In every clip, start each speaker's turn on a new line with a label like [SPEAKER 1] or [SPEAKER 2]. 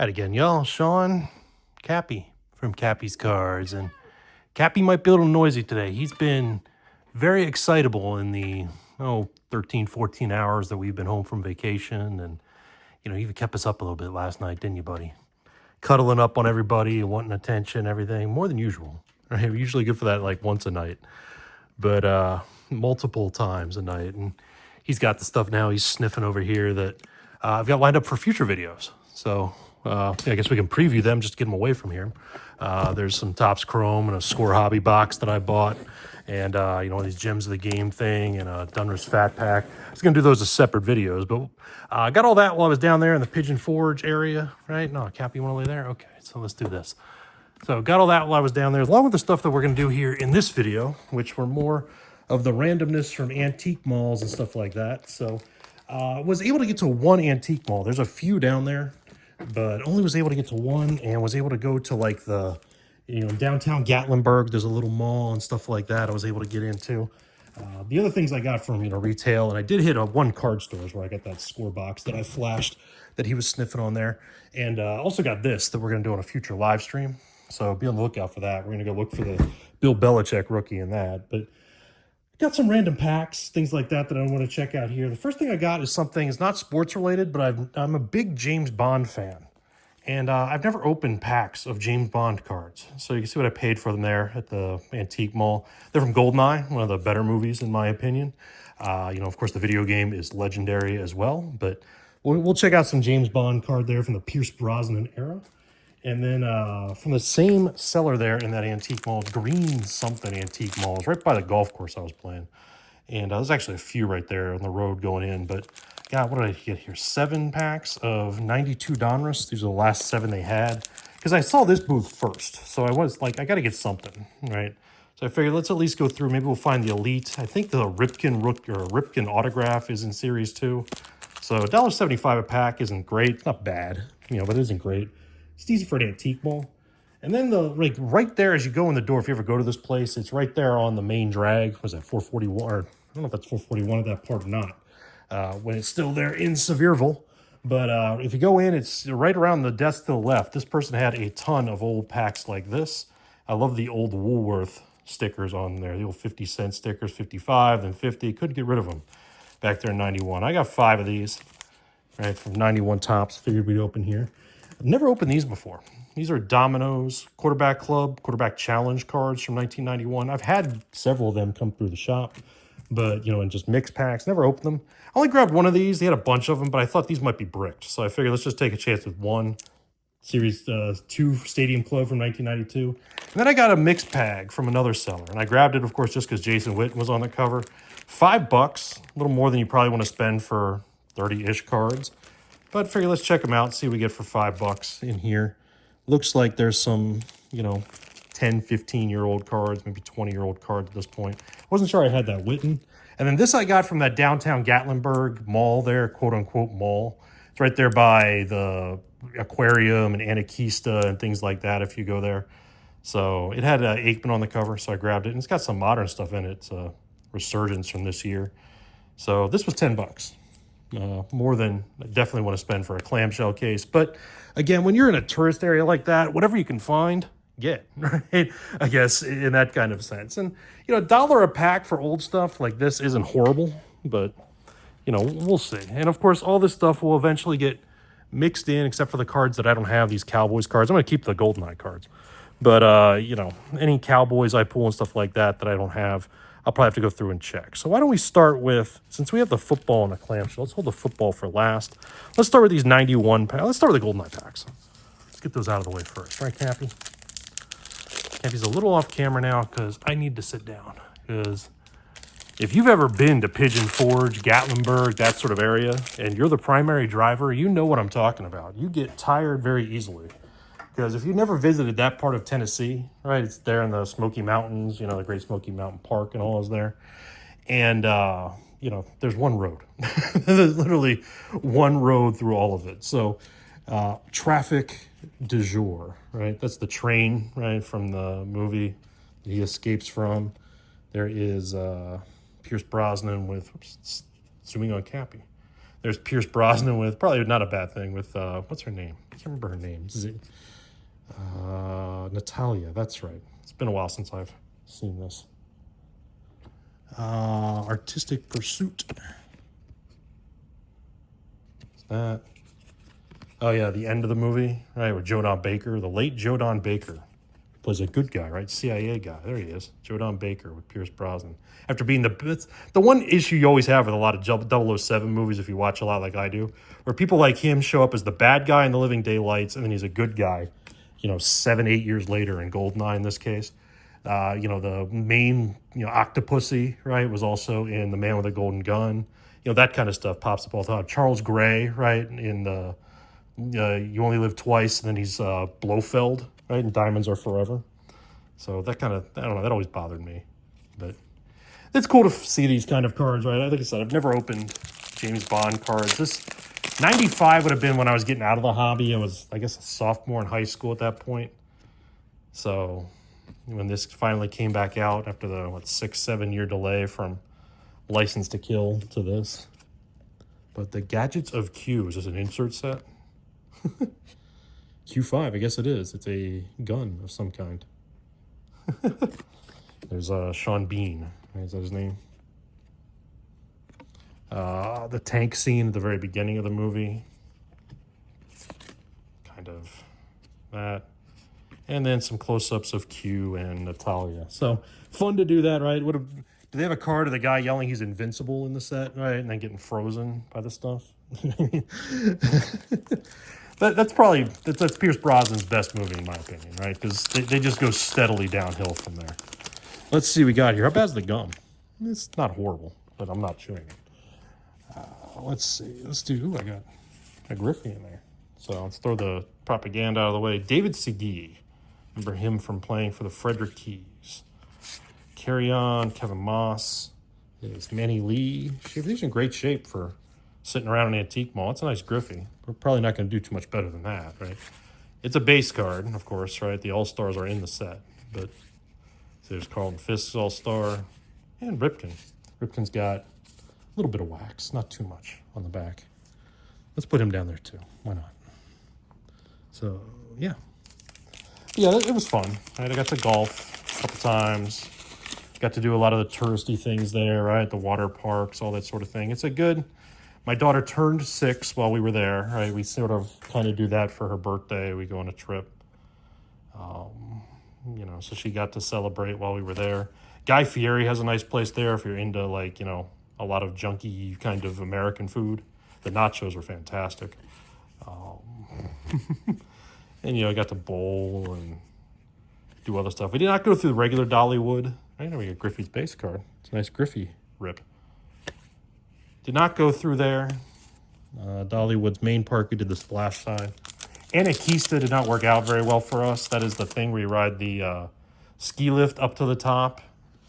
[SPEAKER 1] Right again, y'all. Sean, Kappi from KappisCards, and Kappi might be a little noisy today. He's been very excitable in the 13, 14 hours that we've been home from vacation, and he even kept us up a little bit last night, didn't you, buddy? Cuddling up on everybody and wanting attention, everything more than usual. Right? We're usually good for that like once a night, but multiple times a night. And he's got the stuff now. He's sniffing over here that I've got lined up for future videos. So I guess we can preview them, just get them away from here. There's some Topps Chrome and a Score Hobby box that I bought, and these Gems of the Game thing and a Dunner's Fat Pack. I was gonna do those as separate videos, but I got all that while I was down there in the Pigeon Forge area, right? No, Kappi, you wanna lay there? Okay, so let's do this. So got all that while I was down there, along with the stuff that we're gonna do here in this video, which were more of the randomness from antique malls and stuff like that. So was able to get to one antique mall. There's a few down there, but only was able to get to one, and was able to go to like the, downtown Gatlinburg. There's a little mall and stuff like that I was able to get into. The other things I got from, retail, and I did hit one card stores where I got that score box that I flashed that he was sniffing on there. And also got this that we're going to do on a future live stream. So be on the lookout for that. We're going to go look for the Bill Belichick rookie in that. But got some random packs, things like that I want to check out here. The first thing I got is something, it's not sports related, but I'm a big James Bond fan. And I've never opened packs of James Bond cards. So you can see what I paid for them there at the antique mall. They're from GoldenEye, one of the better movies in my opinion. Of course the video game is legendary as well, but we'll check out some James Bond card there from the Pierce Brosnan era. And then from the same seller there in that antique mall, Green something antique mall. It's right by the golf course I was playing. And there's actually a few right there on the road going in. But yeah, what did I get here? 7 packs of 92 Donruss. These are the last 7 they had. Because I saw this booth first. So I was like, I got to get something, right? So I figured let's at least go through. Maybe we'll find the Elite. I think the Ripken autograph is in Series 2. So $1.75 a pack isn't great. Not bad, but it isn't great. It's easy for an antique mall. And then right there as you go in the door, if you ever go to this place, it's right there on the main drag. Was that 441? Or I don't know if that's 441 at that part or not. When it's still there in Sevierville. But if you go in, it's right around the desk to the left. This person had a ton of old packs like this. I love the old Woolworth stickers on there. The old 50-cent stickers, 55, then 50. Couldn't get rid of them back there in 91. I got 5 of these, right, from 91 Topps. Figured we'd open here. I've never opened these before. These are Domino's Quarterback Club, Quarterback Challenge cards from 1991. I've had several of them come through the shop, but, in just mixed packs. Never opened them. I only grabbed one of these. They had a bunch of them, but I thought these might be bricked. So I figured let's just take a chance with one. Series 2 Stadium Club from 1992. And then I got a mixed pack from another seller. And I grabbed it, of course, just because Jason Witten was on the cover. $5, a little more than you probably want to spend for 30-ish cards. But I figure let's check them out, see what we get for $5 in here. Looks like there's some, 10, 15-year-old cards, maybe 20-year-old cards at this point. Wasn't sure I had that Witten. And then this I got from that downtown Gatlinburg mall there, quote-unquote mall. It's right there by the aquarium and Anarchista and things like that if you go there. So it had Aikman on the cover, so I grabbed it. And it's got some modern stuff in it. It's a resurgence from this year. So this was $10. More than I definitely want to spend for a clamshell case. But again, when you're in a tourist area like that, whatever you can find, get, right? I guess in that kind of sense. And, $1 a pack for old stuff like this isn't horrible, but, we'll see. And of course, all this stuff will eventually get mixed in, except for the cards that I don't have, these Cowboys cards. I'm going to keep the GoldenEye cards. But, any Cowboys I pull and stuff like that I don't have, I'll probably have to go through and check. So why don't we start with, since we have the football and the clamshell, let's hold the football for last. Let's start with these 91 packs. Let's start with the GoldenEye packs. Let's get those out of the way first. Right, Kappi? Kappi's a little off camera now because I need to sit down. Because if you've ever been to Pigeon Forge, Gatlinburg, that sort of area, and you're the primary driver, you know what I'm talking about. You get tired very easily. Because if you never visited that part of Tennessee, right, it's there in the Smoky Mountains, the Great Smoky Mountain Park and all is there. And, there's one road. There's literally one road through all of it. So traffic du jour, right? That's the train, right, from the movie he escapes from. There is Pierce Brosnan with, zooming on Kappi. There's Pierce Brosnan with, probably not a bad thing, with, what's her name? I can't remember her name. Natalia, that's right. It's been a while since I've seen this. Artistic Pursuit. What's that? Oh yeah, the end of the movie, right, with Joe Don Baker, the late Joe Don Baker. Plays a good guy, right? CIA guy. There he is. Joe Don Baker with Pierce Brosnan. After being the one issue you always have with a lot of 007 movies, if you watch a lot like I do, where people like him show up as the bad guy in The Living Daylights, and then he's a good guy, 7, 8 years later in Goldeneye in this case. The main, Octopussy, right, was also in The Man with a Golden Gun. That kind of stuff pops up all the time. Charles Gray, right, in the You Only Live Twice, and then he's Blofeld, right, and Diamonds Are Forever. So that kind of, I don't know, that always bothered me. But it's cool to see these kind of cards, right? Like I said, I've never opened James Bond cards. This 95 would have been when I was getting out of the hobby. I was, I guess, a sophomore in high school at that point. So when this finally came back out after the, 6-7 year delay from License to Kill to this. But the Gadgets of Q, is this an insert set? Q5, I guess it is. It's a gun of some kind. There's Sean Bean. Is that his name? The tank scene at the very beginning of the movie. Kind of that. And then some close-ups of Q and Natalia. So fun to do that, right? Do they have a card of the guy yelling he's invincible in the set, right? And then getting frozen by the stuff? That's Pierce Brosnan's best movie in my opinion, right? Because they just go steadily downhill from there. Let's see what we got here. How bad's the gum? It's not horrible, but I'm not chewing it. Let's see. Let's do. I got a Griffey in there. So let's throw the propaganda out of the way. David Segui. Remember him from playing for the Frederick Keys. Carry On, Kevin Moss. There's Manny Lee. He's in great shape for sitting around an antique mall. It's a nice Griffey. We're probably not going to do too much better than that, right? It's a base card, of course, right? The All-Stars are in the set. But so there's Carlton Fisk's All-Star and Ripken. Ripken's got a little bit of wax, not too much on the back. Let's put him down there too. Why not? So, yeah. Yeah, it was fun. Right? I got to golf a couple times. Got to do a lot of the touristy things there, right? The water parks, all that sort of thing. It's a good... My daughter turned 6 while we were there, right? We sort of kind of do that for her birthday. We go on a trip. So she got to celebrate while we were there. Guy Fieri has a nice place there if you're into, a lot of junky kind of American food. The nachos were fantastic. And, I got to bowl and do other stuff. We did not go through the regular Dollywood. I know we got Griffey's base card. It's a nice Griffey rip. Did not go through there. Dollywood's main park, we did the splash side. Anarchista did not work out very well for us. That is the thing where you ride the ski lift up to the top,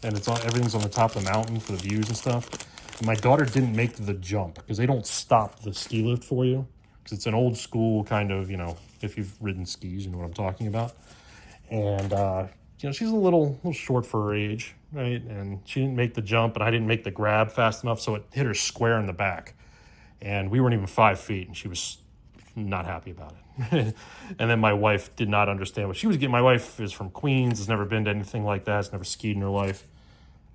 [SPEAKER 1] and everything's on the top of the mountain for the views and stuff. And my daughter didn't make the jump because they don't stop the ski lift for you because it's an old school kind of, if you've ridden skis, you know what I'm talking about. And she's a little short for her age, right? And she didn't make the jump, and I didn't make the grab fast enough, so it hit her square in the back. And we weren't even 5 feet, and she was not happy about it. And then my wife did not understand what she was getting. My wife is from Queens, has never been to anything like that, has never skied in her life,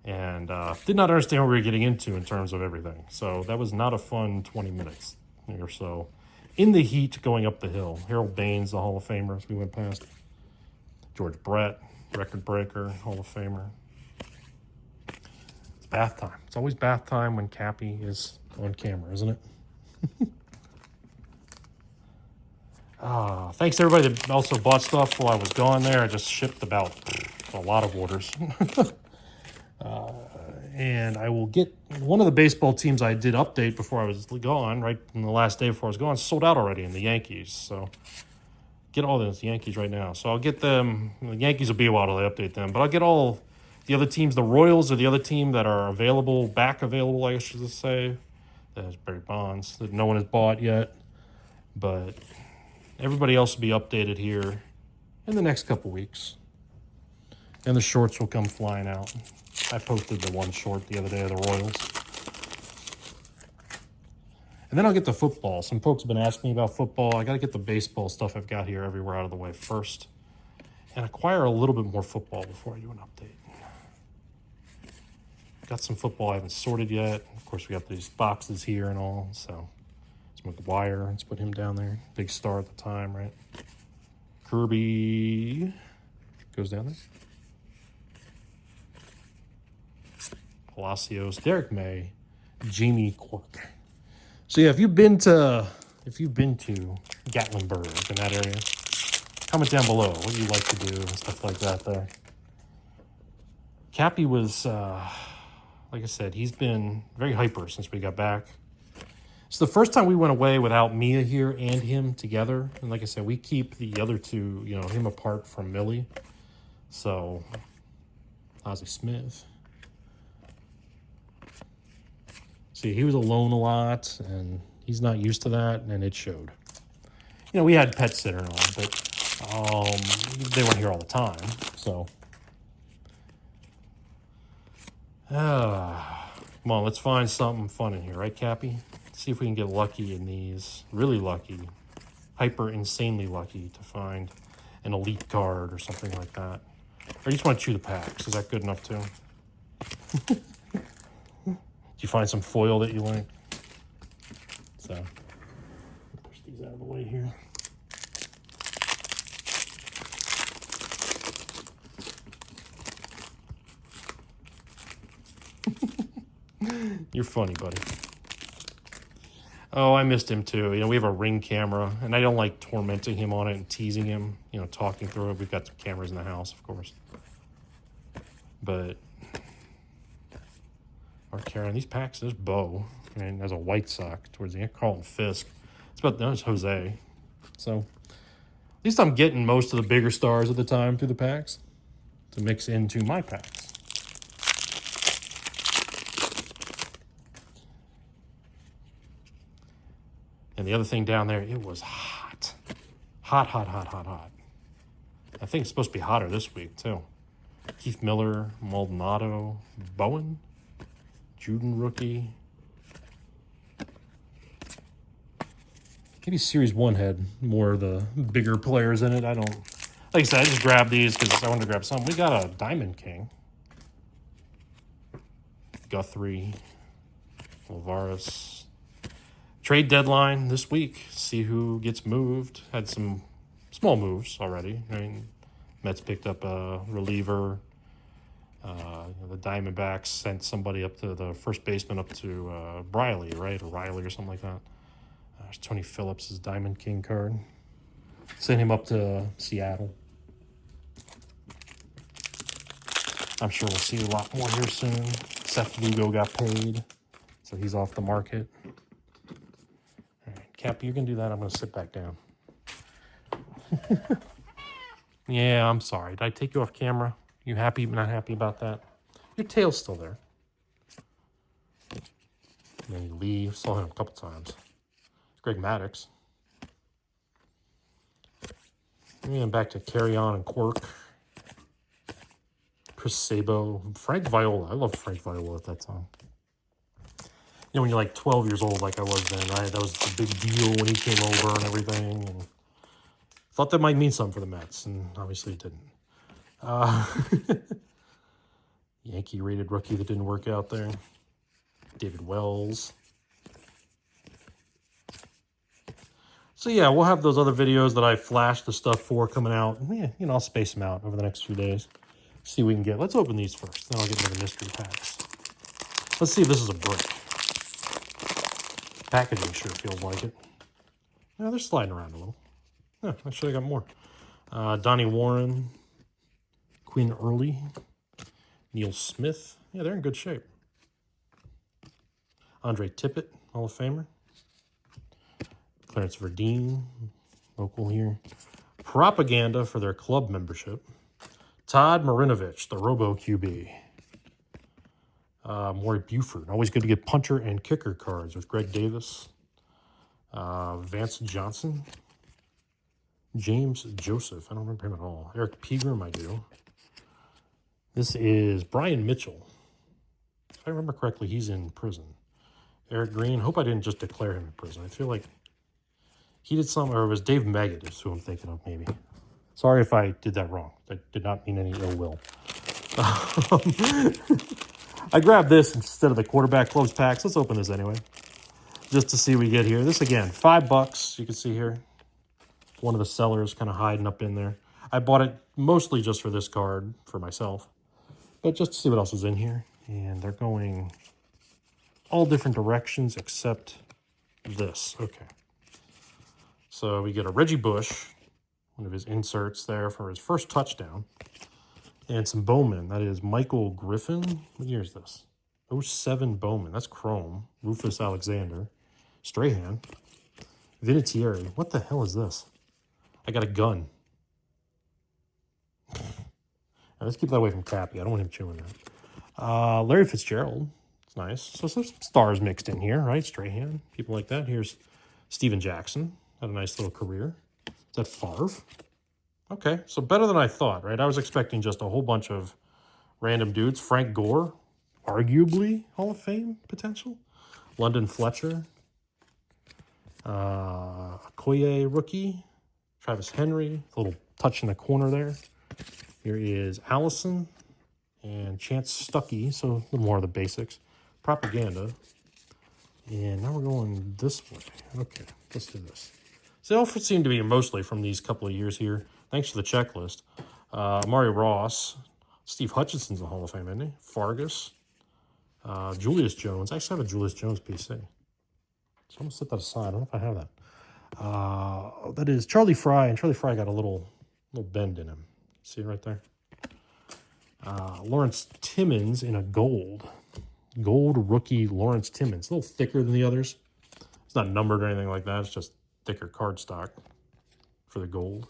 [SPEAKER 1] and did not understand what we were getting into in terms of everything. So that was not a fun 20 minutes or so. In the heat going up the hill. Harold Baines, the Hall of Famer, as we went past. George Brett, record breaker, Hall of Famer. It's bath time. It's always bath time when Kappi is on camera, isn't it? Thanks to everybody that also bought stuff while I was gone there. I just shipped about a lot of orders. And I will get one of the baseball teams I did update before I was gone, right in the last day before I was gone, sold out already in the Yankees. So get all those Yankees right now. So I'll get them. The Yankees will be a while till they update them, but I'll get all the other teams. The Royals are the other team that are available, I should say. That has Barry Bonds that no one has bought yet, but everybody else will be updated here in the next couple weeks. And the shorts will come flying out. I posted the one short the other day of the Royals. And then I'll get to football. Some folks have been asking me about football. I got to get the baseball stuff I've got here everywhere out of the way first. And acquire a little bit more football before I do an update. Got some football I haven't sorted yet. Of course, we got these boxes here and all. So it's McGuire. Let's put him down there. Big star at the time, right? Kirby goes down there. Palacios, Derek May, Jamie Quirk. So yeah, if you've been to Gatlinburg in that area, comment down below what you like to do and stuff like that there. Kappi was, like I said, he's been very hyper since we got back. It's the first time we went away without Mia here and him together. And like I said, we keep the other two, you know, him apart from Millie. So, Ozzie Smith. See, he was alone a lot, and he's not used to that, and it showed. You know, we had pet sitter and all, but they weren't here all the time, so. Come on, let's find something fun in here, right, Kappi? See if we can get lucky in these. Really lucky. Hyper insanely lucky to find an elite card or something like that. Or you just want to chew the packs. Is that good enough too? Did you find some foil that you like? So, push these out of the way here. You're funny, buddy. Oh, I missed him too. You know, we have a Ring camera, and I don't like tormenting him on it and teasing him, you know, talking through it. We've got some cameras in the house, of course. But our Karen, these packs, there's Bo, and there's a White Sox towards the end, Carlton Fisk. It's about, there's Jose. So, at least I'm getting most of the bigger stars at the time through the packs to mix into my packs. And the other thing down there, it was hot. Hot, hot, hot, hot, hot. I think it's supposed to be hotter this week, too. Keith Miller, Maldonado, Bowen, Juden rookie. Maybe Series 1 had more of the bigger players in it. I don't... Like I said, I just grabbed these because I wanted to grab some. We got a Diamond King. Guthrie, Alvarez. Trade deadline this week. See who gets moved. Had some small moves already. I mean, Mets picked up a reliever. The Diamondbacks sent somebody up to the first baseman up to Briley, right? Or Riley or something like that. There's Tony Phillips' Diamond King card. Sent him up to Seattle. I'm sure we'll see a lot more here soon. Seth Lugo got paid, so he's off the market. Kappi, you can do that. I'm going to sit back down. Yeah, I'm sorry. Did I take you off camera? You happy, not happy about that? Your tail's still there. And then you leave. Saw him a couple times. Greg Maddux. And then back to Carry On and Quirk. Chris Sabo. Frank Viola. I loved Frank Viola at that time. You know, when you're like 12 years old like I was then, right? That was a big deal when he came over and everything. And thought that might mean something for the Mets, and obviously it didn't. Yankee-rated rookie that didn't work out there. David Wells. So yeah, we'll have those other videos that I flashed the stuff for coming out. Yeah, you know, I'll space them out over the next few days. See what we can get. Let's open these first, then I'll get into the mystery packs. Let's see if this is a brick. Packaging sure feels like it. Yeah, they're sliding around a little. Yeah, I should have got more. Donnie Warren, Quinn Early, Neil Smith. Yeah, they're in good shape. Andre Tippett, Hall of Famer. Clarence Verdeen, local here. Propaganda for their club membership. Todd Marinovich, the Robo QB. Maury Buford. Always good to get punter and kicker cards with Greg Davis. Vance Johnson. James Joseph. I don't remember him at all. Eric Pegram, I do. This is Brian Mitchell. If I remember correctly, he's in prison. Eric Green. Hope I didn't just declare him in prison. I feel like he did something, or it was Dave Meggett is who I'm thinking of, maybe. Sorry if I did that wrong. I did not mean any ill will. I grabbed this instead of the quarterback closed packs. Let's open this anyway, just to see what we get here. This again, $5. You can see here, one of the sellers kind of hiding up in there. I bought it mostly just for this card for myself, but just to see what else is in here. And they're going all different directions except this. Okay. So we get a Reggie Bush, one of his inserts there for his first touchdown. And some Bowman. That is Michael Griffin. What year is this? 07 Bowman. That's Chrome. Rufus Alexander. Strahan. Vinatieri. What the hell is this? I got a gun. Now, let's keep that away from Kappi. I don't want him chewing that. Larry Fitzgerald. It's nice. So some stars mixed in here, right? Strahan. People like that. Here's Steven Jackson. Had a nice little career. Is that Favre? Okay, so better than I thought, right? I was expecting just a whole bunch of random dudes. Frank Gore, arguably Hall of Fame potential. London Fletcher. Okoye rookie. Travis Henry, a little touch in the corner there. Here is Allison and Chance Stuckey, so a little more of the basics. Propaganda. And now we're going this way. Okay, let's do this. So they all seem to be mostly from these couple of years here. Thanks for the checklist. Amari Ross. Steve Hutchinson's a Hall of Fame, isn't he? Fargus. Julius Jones. I actually have a Julius Jones PC. So I'm going to set that aside. I don't know if I have that. That is Charlie Fry. And Charlie Fry got a little bend in him. See it right there? Lawrence Timmons in a gold. Gold rookie Lawrence Timmons. A little thicker than the others. It's not numbered or anything like that. It's just thicker cardstock for the gold.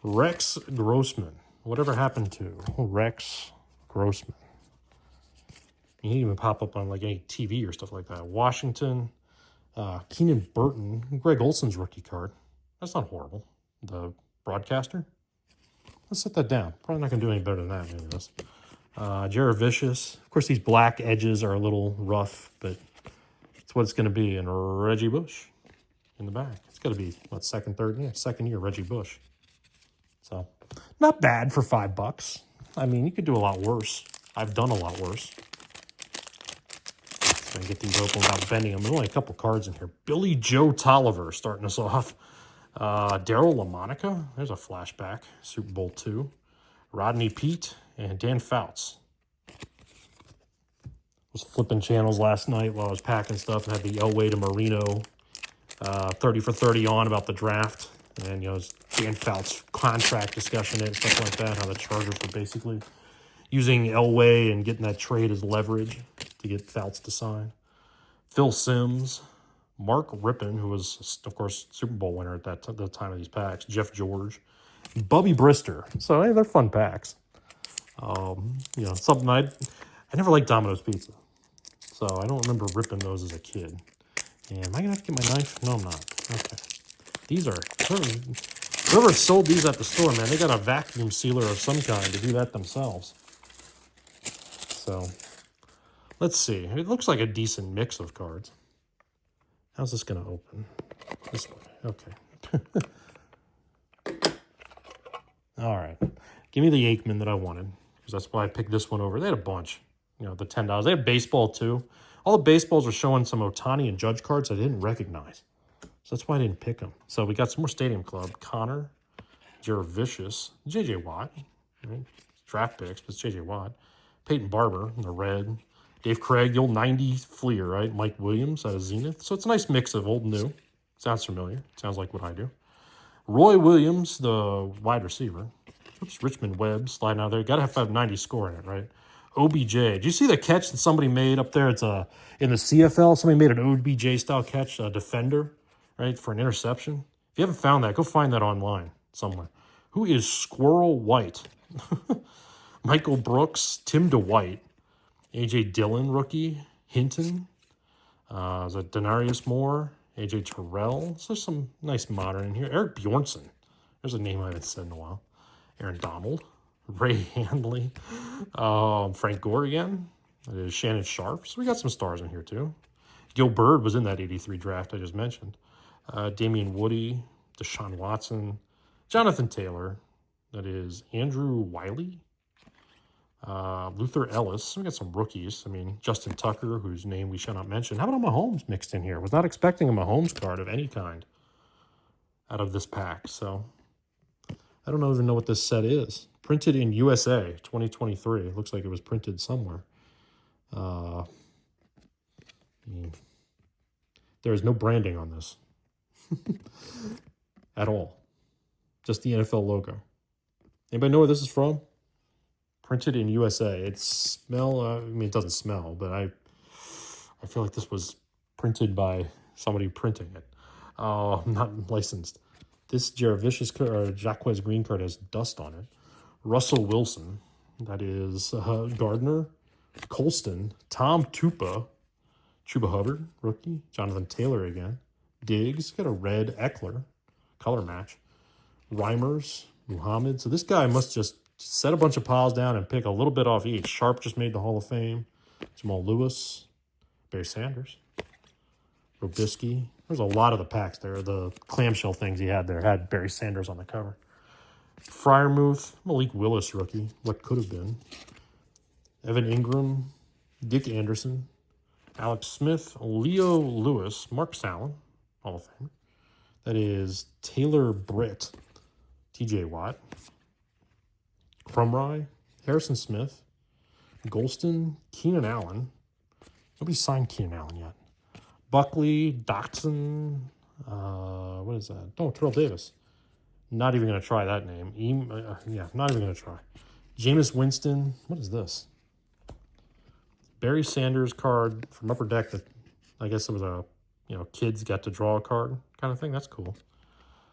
[SPEAKER 1] Rex Grossman. Whatever happened to Rex Grossman? He didn't even pop up on like any TV or stuff like that. Washington. Keenan Burton. Greg Olson's rookie card. That's not horrible. The broadcaster. Let's set that down. Probably not going to do any better than that. Maybe this. Jared Vicious. Of course, these black edges are a little rough, but it's what it's going to be. And Reggie Bush in the back. It's got to be, what, second, third? Yeah, second year Reggie Bush. So, not bad for $5. I mean, you could do a lot worse. I've done a lot worse. So I can get these open without bending them. There's only a couple cards in here. Billy Joe Tolliver starting us off. Daryl LaMonica. There's a flashback. Super Bowl II. Rodney Peete and Dan Fouts. Was flipping channels last night while I was packing stuff and had the Elway to Marino 30 for 30 on about the draft. And, you know, Dan Fouts contract discussion and stuff like that, how the Chargers were basically using Elway and getting that trade as leverage to get Fouts to sign. Phil Simms, Mark Rippon, who was, of course, Super Bowl winner at the time of these packs, Jeff George, Bubby Brister. So, hey, they're fun packs. You know, something I never liked Domino's Pizza. So, I don't remember ripping those as a kid. And am I going to have to get my knife? No, I'm not. Okay. These are, whoever sold these at the store, man, they got a vacuum sealer of some kind to do that themselves. So, let's see. It looks like a decent mix of cards. How's this going to open? This way. Okay. All right. Give me the Aikman that I wanted, because that's why I picked this one over. They had a bunch. You know, the $10. They had baseball, too. All the baseballs are showing some Ohtani and Judge cards I didn't recognize. So that's why I didn't pick them. So we got some more Stadium Club. Connor, Jared Vicious, J.J. Watt. Right? Draft picks, but it's J.J. Watt. Peyton Barber, the red. Dave Craig, the old 90s Fleer, right? Mike Williams out of Zenith. So it's a nice mix of old and new. Sounds familiar. Sounds like what I do. Roy Williams, the wide receiver. Oops, Richmond Webb sliding out there. Got to have 590 score in it, right? OBJ. Did you see the catch that somebody made up there? It's in the CFL. Somebody made an OBJ-style catch, a defender, right, for an interception. If you haven't found that, go find that online somewhere. Who is Squirrel White? Michael Brooks, Tim DeWhite, A.J. Dillon, rookie, Hinton. Is that Denarius Moore, A.J. Terrell? So there's some nice modern in here. Eric Bjornsson. There's a name I haven't said in a while. Aaron Donald. Ray Handley. Frank Gore again. That is Shannon Sharp. So we got some stars in here too. Gil Bird was in that 83 draft I just mentioned. Damian Woody, Deshaun Watson, Jonathan Taylor. That is Andrew Wiley. Luther Ellis. We got some rookies. I mean, Justin Tucker, whose name we shall not mention. How about Mahomes mixed in here? Was not expecting a Mahomes card of any kind out of this pack. So I don't even know what this set is. Printed in USA, 2023. Looks like it was printed somewhere. There is no branding on this at all. Just the NFL logo. Anybody know where this is from? Printed in USA. It doesn't smell, but I feel like this was printed by somebody printing it. Not licensed. This Jacquez Green card has dust on it. Russell Wilson. That is Gardner. Colston. Tom Chuba Hubbard, rookie. Jonathan Taylor again. Diggs. Got a red Eckler. Color match. Reimers. Muhammad. So this guy must just set a bunch of piles down and pick a little bit off each. Sharp just made the Hall of Fame. Jamal Lewis. Barry Sanders. Robisky. There's a lot of the packs there. The clamshell things he had there had Barry Sanders on the cover. Freiermuth. Malik Willis, rookie. What could have been. Evan Ingram. Dick Anderson. Alex Smith. Leo Lewis. Mark Sallin. Hall of Famer. That is Taylor Britt. TJ Watt. Crumry. Harrison Smith. Golston. Keenan Allen. Nobody signed Keenan Allen yet. Buckley. Dotson. What is that? Oh, Terrell Davis. Not even going to try that name. Not even going to try. Jameis Winston. What is this? Barry Sanders card from Upper Deck that I guess it was a, kids got to draw a card kind of thing. That's cool.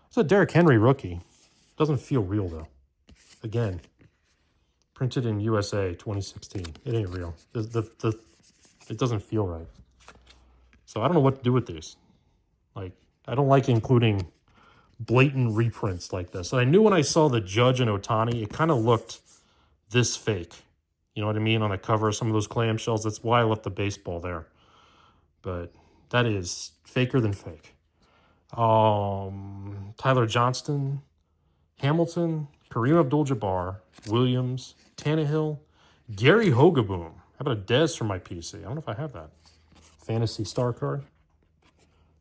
[SPEAKER 1] It's a Derrick Henry rookie. Doesn't feel real, though. Again, printed in USA 2016. It ain't real. It doesn't feel right. So I don't know what to do with these. Like, I don't like including blatant reprints like this. And I knew when I saw the Judge and Ohtani, it kind of looked this fake. You know what I mean? On the cover of some of those clamshells. That's why I left the baseball there. But that is faker than fake. Tyler Johnston, Hamilton, Kareem Abdul-Jabbar, Williams, Tannehill, Gary Hogaboom. How about a Dez from my PC? I don't know if I have that. Fantasy star card.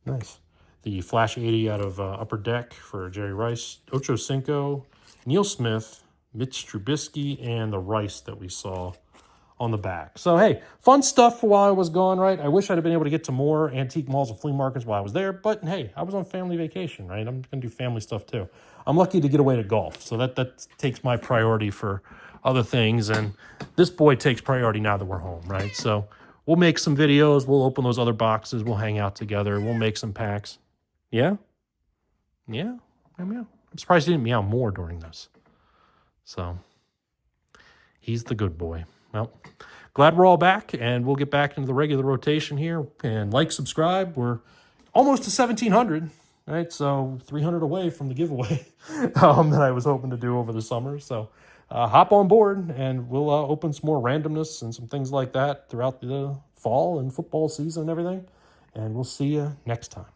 [SPEAKER 1] Nice. The Flash 80 out of Upper Deck for Jerry Rice. Ocho Cinco, Neil Smith, Mitch Trubisky, and the Rice that we saw on the back. So, hey, fun stuff while I was gone, right? I wish I'd have been able to get to more antique malls and flea markets while I was there, but hey, I was on family vacation, right? I'm going to do family stuff too. I'm lucky to get away to golf, so that takes my priority for other things, and this boy takes priority now that we're home, right? So we'll make some videos. We'll open those other boxes. We'll hang out together. We'll make some packs. Yeah? Yeah? I'm surprised he didn't meow more during this. So he's the good boy. Well, glad we're all back, and we'll get back into the regular rotation here. And subscribe. We're almost to 1,700, right? So 300 away from the giveaway that I was hoping to do over the summer. So hop on board, and we'll open some more randomness and some things like that throughout the fall and football season and everything. And we'll see you next time.